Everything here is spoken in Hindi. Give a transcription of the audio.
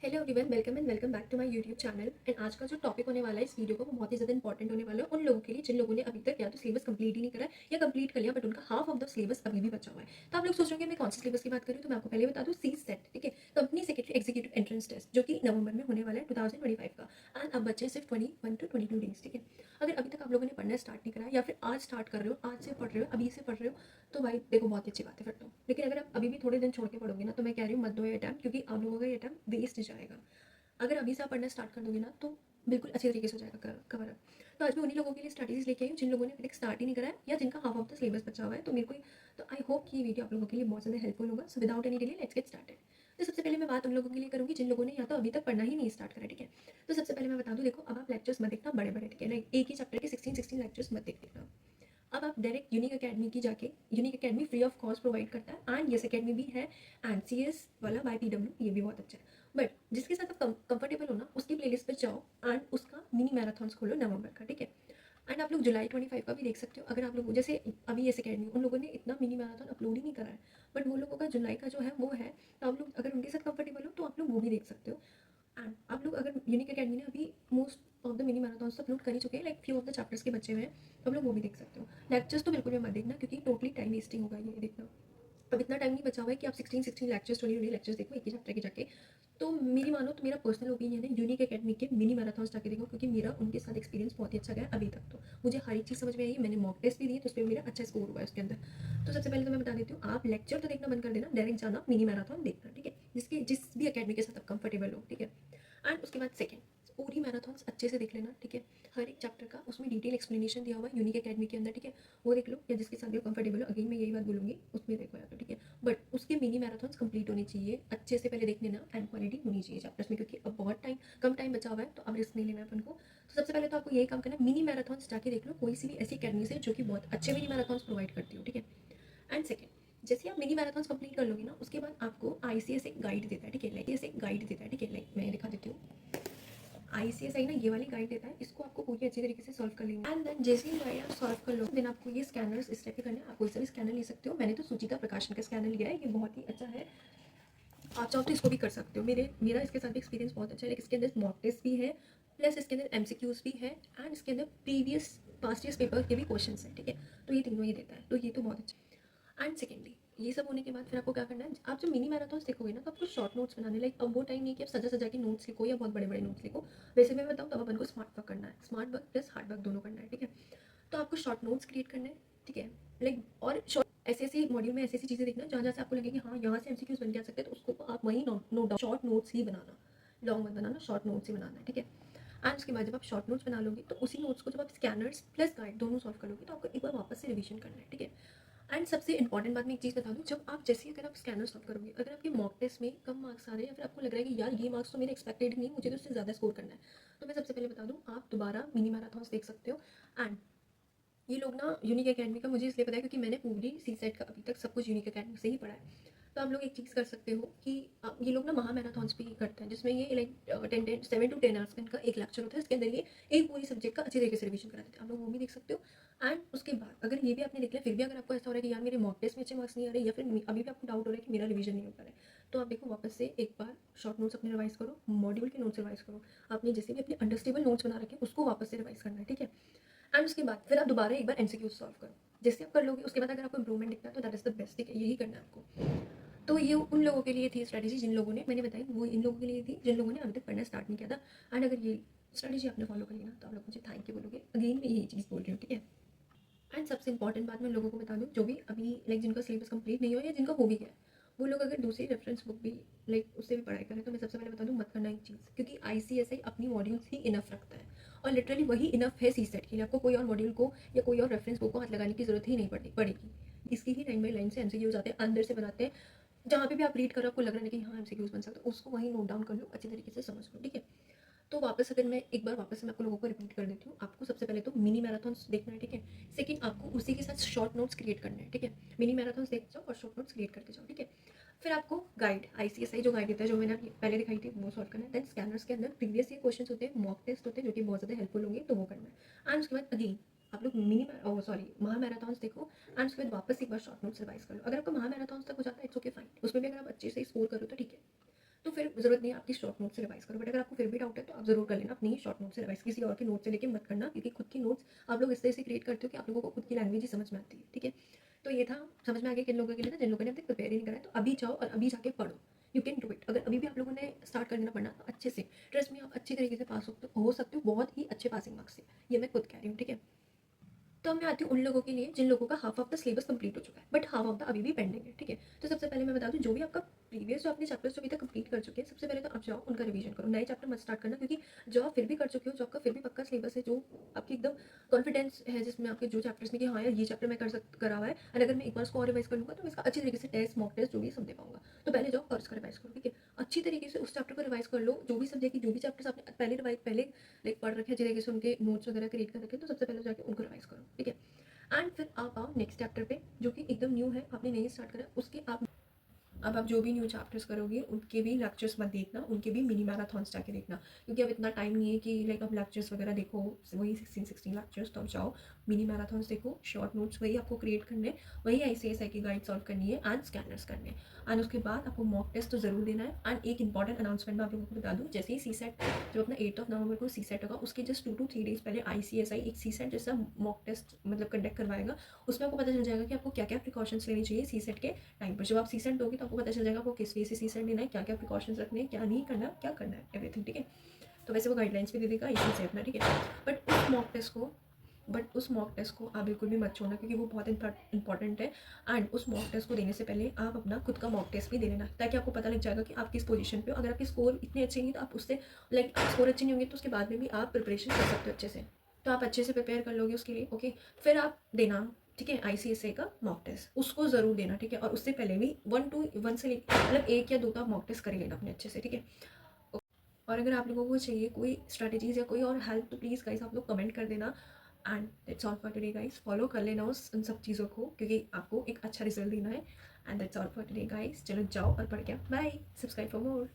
Hello everyone, welcome back to my YouTube channel. And आज का जो टॉपिक होने वाला है इस वीडियो को, वो बहुत ही ज़्यादा इंपॉर्टेंट होने वाला है उन लोगों के लिए जिन लोगों ने अभी तक या तो सिलेबस कंप्लीट ही नहीं करा है या कंप्लीट कर लिया बट उनका हाफ ऑफ द सिलेबस अभी भी बचा हुआ है। तो आप लोग सोच रहे होंगे मैं कौन सी सिलेबस की बात कर रही हूँ, तो मैं आपको पहले बता दूँ सी सेट, ठीक है, company secretary executive entrance test, जो कि नवंबर में होने वाला है 2025 का। एंड अब बच्चे सिर्फ 21 to 22 डेज, ठीक है। अगर अभी तक आप लोगों ने पढ़ना स्टार्ट नहीं करा या फिर आज स्टार्ट कर रहे हो, आज से पढ़ रहे हो, अभी से पढ़ रहे हो, तो भाई देखो बहुत अच्छी बात है फिर तो। लेकिन अगर आप अभी भी थोड़े दिन छोड़ के पढ़ोगे ना, तो मैं कह रही हूँ मत दो ये टाइम, क्योंकि आप लोगों का ये टाइम वेस्ट जाएगा। अगर अभी से आप पढ़ना स्टार्ट कर दोगे ना, तो बिल्कुल अच्छे तरीके से हो जाएगा कवर अप। तो आज मैं उन्हीं लोगों के लिए स्ट्रैटेजीज लेके आई हूँ जिन लोगों ने अभी तक स्टार्ट ही नहीं करा है या जिनका हाफ ऑफ द सिलेबस बचा हुआ है। तो मेरे को तो आई होप कि ये वीडियो आप लोगों के लिए बहुत ज़्यादा हेल्पफुल होगा। So without any delay let's get started. तो सबसे पहले मैं बात उन लोगों के लिए करूँगी जिन लोगों ने या तो अभी तक पढ़ना ही नहीं स्टार्ट करा, ठीक है। तो सबसे पहले मैं बता दूँ, देखो अब आप लेक्चर्स मत देखना बड़े बड़े, ठीक है, लाइक एक ही चैप्टर के 16 लेक्चर्स मत देखना। अब आप डायरेक्ट यूनिक अकेडमी की जाके, unique academy free of cost provide करता है एंड येस अकेडमी भी है, एंड सी एस वाला बाय PW ये भी बहुत अच्छा है। बट जिसके साथ आप कंफर्टेबल हो ना, उसकी प्लेलिस्ट पर जाओ एंड उसका मिनी मैराथन्स खोलो नवंबर का, ठीक है। एंड आप लोग जुलाई 25 का भी देख सकते हो। अगर आप लोग जैसे अभी येस अकेडमी, उन लोगों ने इतना मिनी मैराथन अपलोड ही नहीं करा है, बट वो लोगों का जुलाई का जो है वो है। तो आप लोग अगर उनके साथ कंफर्टेबल हो तो आप लोग वो भी देख सकते हो। एंड आप लोग अगर यूनिक अकेडमी ने अभी most of the mini marathons upload कर ही चुके हैं, like few of the chapters के बच्चे हुए हैं, तो आप लोग वो भी देख सकते हो। लेक्चर्स तो बिल्कुल भी मत देखना, क्योंकि टोटली टाइम वेस्टिंग होगा ये देखना। अब इतना टाइम नहीं बचा हुआ है कि आप 16 लेक्चर्स 20 लेक्चर्स देखो एक ही चैप्टर के जाके। तो मेरी मानो तो मेरा पर्सनल ओपिनियन है यूनिक अकेडमी के मिनी मैराथन्स जाके देखो, क्योंकि मेरा उनके साथ एक्सपीरियंस बहुत ही अच्छा गया अभी तक। तो मुझे हर एक चीज़ समझ में आई, मैंने मॉक टेस्ट भी दिए तो उस पर मेरा अच्छा स्कोर हुआ है उसके अंदर। तो सबसे पहले तो मैं बता देती हूँ, आप लेक्चर तो देखना बंद कर देना, डायरेक्ट जाना मिनी मैराथन देखना, ठीक है, जिस भी अकेडमी के साथ आप कंफर्टेबल हो, ठीक है। एंड उसके बाद सेकेंड, पूरी मैराथन्स अच्छे से देख लेना, ठीक है। हर एक चैप्टर का उसमें डिटेल एक्सप्लेनेशन दिया हुआ है यूनिक अकेडमी के अंदर, ठीक है। वो देख लो, या जिसके साथ भी कंफर्टेबल हो, अगेन मैं यही बात बोलूँगी, उसमें देखो या तो, ठीक है। बट उसके मिनी मैराथन्स कंप्लीट होनी चाहिए अच्छे से, पहले देख लेना, एंड क्वालिटी होनी चाहिए चैप्टर्स में, क्योंकि अब बहुत कम टाइम बचा हुआ है, तो अब रिस्क नहीं लेना है अपन को। तो सबसे पहले तो आपको यही काम करना है, मिनी मैराथन्स जाके देख लो कोई सी भी ऐसी अकेडमी से जो कि बहुत अच्छे मिनी मैराथन्स प्रोवाइड करती हो, ठीक है। एंड सेकेंड, जैसे आप मिनी मैराथन्स कंप्लीट कर लोगे ना, उसके बाद आपको ICS एक गाइड देता है, ठीक है, लाइक ऐसे एक गाइड देता है, ठीक है, लाइक मैं दिखा देती हूँ। ICSI ना ये वाली गाइड देता है, इसको आपको पूरी अच्छी तरीके से सॉल्व कर लेंगे। एंड देन जैसे ही गाइड आप सॉल्व कर लो, देन आपको ये स्कैनर्स इस टाइप के करने हैं। आप कोई सा भी स्कैनर ले सकते हो, मैंने तो सुचिता प्रकाशन का स्कैनर लिया है, ये बहुत ही अच्छा है। आप चाहो तो इसको भी कर सकते हो। मेरा इसके साथ भी एक्सपीरियंस बहुत अच्छा है, लेकिन इसके अंदर मॉक टेस्ट भी है, प्लस इसके अंदर MCQs भी है, एंड इसके अंदर प्रीवियस पास्ट ईयर्स पेपर के भी क्वेश्चन हैं, ठीक है। तो ये तीनों ये देता है, तो ये तो बहुत अच्छा। एंड सेकेंडली, ये सब होने के बाद फिर आपको क्या करना है, आप जब मिनी मैराथन्स देखोगे ना, तो आपको शॉर्ट नोट्स बनाने, लाइक अब वो टाइम नहीं है कि आप सजा सजा के नोट्स लिखो या बहुत बड़े बड़े नोट्स लिखो। वैसे मैं बताऊँ, तब अपन को स्मार्ट वर्क करना है, smart work plus hard work दोनों करना है, ठीक है। तो आपको शॉर्ट नोट्स क्रिएट करना है, ठीक है, लाइक और शॉर्ट ऐसे ऐसे मॉड्यूल में ऐसी ऐसी चीज़ें देखना जहाँ जहाँ से आपको लगे कि हाँ यहाँ से MCQs बन के आ सकते हैं, तो उसको आप वहीं नोट डाउन, शॉर्ट नोट्स ही बनाना, लॉन्ग मत बनाना, शॉर्ट नोट्स ही बनाना है, ठीक है। एंड उसके बाद जब आप शॉर्ट नोट्स बना लोगे, तो उसी नोट्स को जब आप स्कैनर्स प्लस गाइड दोनों सॉल्व कर लोगे, तो आपको एक बार वापस से रिवीजन करना है, ठीक है। एंड सबसे इंपॉर्टेंट बात मैं एक चीज़ बता दूँ, जब आप जैसे अगर आप स्कैनर सॉल्व करोगे, अगर आपके मॉक टेस्ट में कम मार्क्स आ रहे हैं या फिर आपको लग रहा है कि यार ये मार्क्स तो मेरे एक्सपेक्टेड नहीं, मुझे तो उससे ज़्यादा स्कोर करना है, तो मैं सबसे पहले बता दूँ, आप दोबारा मिनी मैराथन्स देख सकते हो। एंड ये लोग ना यूनिक अकेडमी का मुझे इसलिए पता है क्योंकि मैंने पूरी सी सेट का अभी तक सब कुछ यूनिक अकेडमी से ही पढ़ा है। तो आप लोग एक चीज़ कर सकते हो कि ये लोग ना महा मैराथन्स भी करते हैं, जिसमें ये लाइक 7 to 10 आवर्स का इनका एक लेक्चर होता है, इसके अंदर ये एक पूरी सब्जेक्ट का अच्छी तरीके से रिवीजन कराते हैं, आप लोग वो भी देख सकते हो। एंड उसके बाद अगर ये भी आपने देख लिया, फिर भी अगर आपको ऐसा हो रहा है कि यार मेरे मॉक टेस्ट में अच्छे मार्क्स नहीं आ रहे, या फिर अभी भी आपको डाउट हो रहा है कि मेरा रिवीजन नहीं हो पा रहा है, तो आप देखो वापस से एक बार शॉर्ट नोट्स अपने रिवाइज करो, मॉड्यूल के नोट्स रिवाइज करो, आपने जैसे भी अपने अंडरस्टेबल नोट्स बना रखे हैं उसको वापस से रिवाइज करना है, ठीक है। एंड उसके बाद फिर आप दोबारा एक बार MCQ सॉल्व करो, जैसे आप कर लोगे उसके बाद अगर आपको इंप्रूवमेंट दिखता है तो दैट इज़ द बेस्ट, ठीक है, यही करना है आपको। तो ये उन लोगों के लिए थी स्ट्रैटेजी जिन लोगों ने मैंने बताई, वो इन लोगों के लिए थी जिन लोगों ने अभी तक पढ़ना स्टार्ट नहीं किया था। एंड अगर ये स्ट्रैटेजी आपने फॉलो करी ना, तो आप लोग मुझे थैंक यू बोलोगे। अगेन मैं यही चीज़ बोल रही हूँ, ठीक है। एंड सबसे इंपॉर्टेंट बात मैं लोगों को बता दूँ, जो भी अभी लाइक जिनका सिलेबस कंप्लीट नहीं हो या जिनका हो भी गया है, वो लोग अगर दूसरी रेफरेंस बुक भी लाइक उससे भी पढ़ाई करें, तो मैं सबसे पहले बता दूँ मत करना एक चीज़, क्योंकि ICSI अपनी मॉड्यूल्स ही इनफ रखता है, और लिटरली वही इनफ है सी सेट के लिए। आपको कोई और मॉड्यूल को या कोई और रेफरेंस बुक को हाथ लगाने की जरूरत ही नहीं पड़ेगी। इसकी ही लाइन बाई लाइन से MCQ आते हैं, अंदर से बनाते हैं, जहाँ पे भी आप रीड करो आपको लग रहा है कि हाँ MCQs बन सकता है, उसको वहीं नोट डाउन कर लो, अच्छी तरीके से समझ लो, ठीक है। तो वापस अगर मैं एक बार वापस से मैं आपको लोगों को रिपीट कर देती हूँ, आपको सबसे पहले तो मिनी मैराथन्स देखना है, ठीक है। सेकंड, आपको उसी के साथ शॉर्ट नोट्स क्रिएट करने हैं, ठीक है। मिनी मैराथन्स देख जाओ और शॉर्ट नोट्स क्रिएट करते जाओ, ठीक है। फिर आपको गाइड ICSI जो गाइड देता है, जो मैंने अभी पहले दिखाई थी, वो सॉल्व करना है। देन स्कैनर्स के अंदर प्रीवियस ये क्वेश्चन होते हैं, मॉक टेस्ट होते हैं, जो कि बहुत ज़्यादा हेल्पफुल होंगे, तो वो करना है। एंड उसके बाद अगेन आप लोग महा मैराथन्स देखो, एंड उसके बाद वापस एक बार शॉर्ट नोट्स रिवाइज कर लो। अगर आपको महा मैराथन्स तक हो जाता है इट्स ओके फाइन, उसमें भी अगर आप अच्छे से स्कोर करो तो ठीक है। तो फिर ज़रूरत नहीं है आपकी शॉर्ट नोट से रिवाइज़ करो। बट अगर आपको फिर भी डाउट है तो आप ज़रूर कर लेना अपनी शॉर्ट नोट से रिवाइज़, किसी और के नोट से लेके मत करना, क्योंकि खुद की नोट्स आप लोग इस तरह से क्रिएट करते हो कि आप लोगों को खुद की लैंग्वेज ही समझ में आती है, ठीक है। तो ये था, समझ में आ गया किन लोगों के लिए था, जिन लोगों ने अभी तक प्रिपेयर ही नहीं करा है, तो अभी जाओ और अभी जाके पढ़ो। You can do it. अगर अभी भी आप लोगों ने स्टार्ट कर देना पढ़ना तो अच्छे से, ट्रस्ट में आप अच्छी तरीके से पास हो सकते हो, बहुत ही अच्छे पासिंग मार्क्स से। ये मैं खुद कह रही हूँ, ठीक है। तो अब मैं आती हूँ उन लोगों के लिए जिन लोगों का half of the syllabus complete हो चुका है, बट हाफ ऑफ द अभी भी पेंडिंग है, ठीक है। तो सबसे पहले मैं बता दूँ, जो भी आपका प्रीवियस जो अपने चैप्टर्स जो अभी तक कंप्लीट कर चुके हैं, सबसे पहले तो आप जाओ उनका रिवीजन करो, नए चैप्टर मत स्टार्ट करना, क्योंकि जो आप फिर भी कर चुके हो, जो आपका फिर भी पक्का सिलेबस है, जो आपकी एकदम कॉन्फिडेंस है जिसमें आपके जो चैप्टर्स में कि हाँ यार ये चैप्टर मैं करा हुआ है, और अगर मैं एक बार उसको और रिवाइज कर लूँगा तो मैं इसका अच्छी तरीके से टेस्ट, मॉक टेस्ट जो भी सब दे पाऊंगा। तो पहले जाओ और इसका रिवाइज करो, ठीक है। अच्छी तरीके से उस चैप्टर को रिवाइज कर लो, जो भी सब्जेक्ट की जो भी चैप्टर्स आपने पहले लाइक पढ़ रखे हैं, जिस तरीके से उनके नोट्स वगैरह क्रिएट कर रखे हैं, तो सबसे पहले जाके उनको रिवाइज करो, ठीक है। एंड फिर आप आओ नेक्स्ट चैप्टर पे, जो कि एकदम न्यू है, आपने नहीं स्टार्ट करा, उसके आप अब आप जो भी न्यू चैप्टर्स करोगे उनके भी लेक्चर्स मत देखना, उनके भी मिनी मैराथॉन्स जाके देखना, क्योंकि अब इतना टाइम नहीं है कि लाइक अब लेक्चर्स वगैरह देखो, वही 16 लेक्चर्स। तो अब जाओ मिनी मैराथॉन्स देखो, शॉर्ट नोट्स वही आपको क्रिएट करने, वही ICSI की गाइड सॉल्व करनी है एंड स्कैनर्स करने हैं। एंड उसके बाद आपको मॉक टेस्ट तो ज़रूर देना है। एंड एक इंपॉर्टेंट अनाउंसमेंट मैं आप लोगों को बता दूँ, जैसे ही CSET, जब अपना 8 नवंबर को CSET होगा, उसके जस्ट 2 to 3 डेज पहले ICSI एक CSET जैसा मॉक टेस्ट मतलब कंडक्ट करवाएगा। उसमें आपको पता चल जाएगा कि आपको क्या क्या प्रिकॉशंस लेनी चाहिए CSET के टाइम पर। जब आप CSET दोगे तो आपको पता चल जाएगा आपको किस वे से CSET देना है, क्या क्या प्रिकॉशंस रखने हैं, क्या नहीं करना, क्या करना है, एवरीथिंग, ठीक है। तो वैसे वो गाइडलाइंस भी दे देगा इसी से अपना, ठीक है। बट उस मॉक टेस्ट को आप बिल्कुल भी मत छोड़ना, क्योंकि वो बहुत इंपॉर्टेंट है। एंड उस मॉक टेस्ट को देने से पहले आप अपना खुद का मॉक टेस्ट भी दे लेना, ताकि आपको पता लग जाएगा कि आप किस पोजीशन पे हो। अगर आपके स्कोर इतने अच्छे नहीं तो आप उससे लाइक स्कोर अच्छे नहीं होंगे तो उसके बाद में भी आप प्रिपरेशन कर सकते हो अच्छे से। तो आप अच्छे से प्रिपेयर कर लोगे उसके लिए, ओके। फिर आप देना, ठीक है, ICSI का मॉक टेस्ट, उसको ज़रूर देना, ठीक है। और उससे पहले भी 1 से मतलब 1 या 2 का मॉक टेस्ट कर ही लेना अपने अच्छे से, ठीक है। और अगर आप लोगों को चाहिए कोई स्ट्रैटेजीज या कोई और हेल्प तो प्लीज़ गाइस आप लोग कमेंट कर देना। And that's all for today guys, follow कर लेना उन सब चीज़ों को, क्योंकि आपको एक अच्छा रिजल्ट देना है। And that's all for today guys, चलो जाओ और पढ़ के बाय, सब्सक्राइब फॉर मोर।